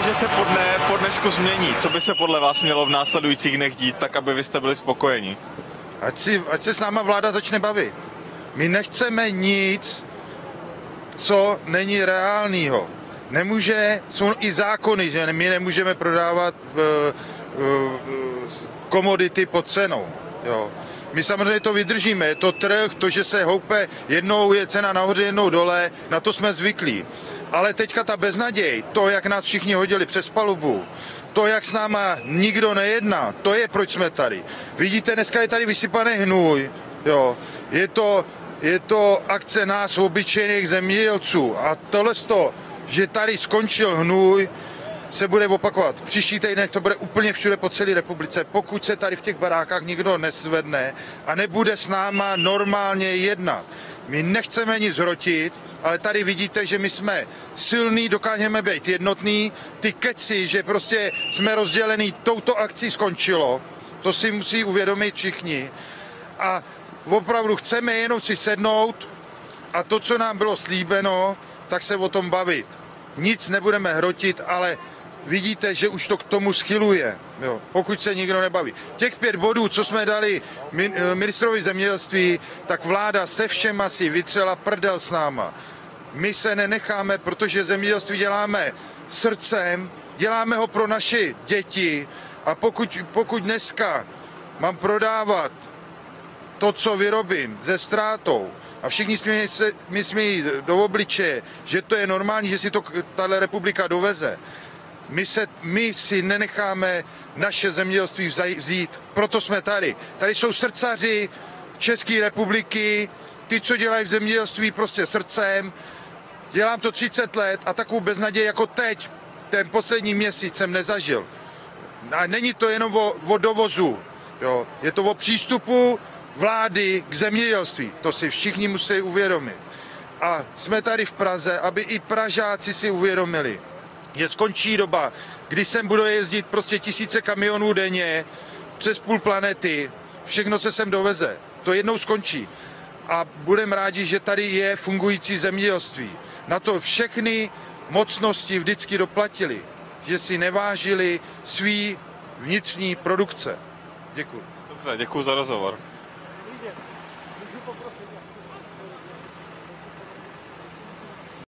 říkali, že se po dnešku změní. Co by se podle vás mělo v následujících dnech dít, tak aby vy jste byli spokojeni? Ať se s náma vláda začne bavit. My nechceme nic, co není reálného. Jsou i zákony, že my nemůžeme prodávat komodity pod cenou. Jo. My samozřejmě to vydržíme, je to trh, to, že se houpe, jednou je cena nahoře, jednou dole, na to jsme zvyklí. Ale teďka ta beznaděj, to, jak nás všichni hodili přes palubu, to, jak s náma nikdo nejedná, to je, proč jsme tady. Vidíte, dneska je tady vysypaný hnůj, jo. Je to akce nás, obyčejných zemědělců. A tohle, že tady skončil hnůj, se bude opakovat. V příští týdnech to bude úplně všude po celé republice, pokud se tady v těch barákách nikdo nesvedne a nebude s náma normálně jednat. My nechceme nic hrotit, ale tady vidíte, že my jsme silní, dokážeme být jednotní. Ty keci, že prostě jsme rozdělení, touto akcí skončilo. To si musí uvědomit všichni. A opravdu chceme jenom si sednout a to, co nám bylo slíbeno, tak se o tom bavit. Nic nebudeme hrotit, ale vidíte, že už to k tomu schyluje, jo, pokud se nikdo nebaví. Těch 5 bodů, co jsme dali ministrovi zemědělství, tak vláda se všema si vytřela prdel s náma. My se nenecháme, protože zemědělství děláme srdcem, děláme ho pro naše děti a pokud dneska mám prodávat to, co vyrobím, se ztrátou a všichni mi smějí do obličeje, že to je normální, že si to tahle republika doveze, my si nenecháme naše zemědělství vzít, proto jsme tady. Tady jsou srdcaři České republiky, ty, co dělají v zemědělství prostě srdcem. Dělám to 30 let a takovou beznaděj jako teď, ten poslední měsíc jsem nezažil. A není to jenom o dovozu, jo. Je to o přístupu vlády k zemědělství. To si všichni musí uvědomit. A jsme tady v Praze, aby i Pražáci si uvědomili, že skončí doba, kdy sem budou jezdit prostě tisíce kamionů denně přes půl planety, všechno se sem doveze. To jednou skončí. A budeme rádi, že tady je fungující zemědělství. Na to všechny mocnosti vždycky doplatili, že si nevážili svý vnitřní produkce. Děkuji. Dobře, děkuji za rozhovor.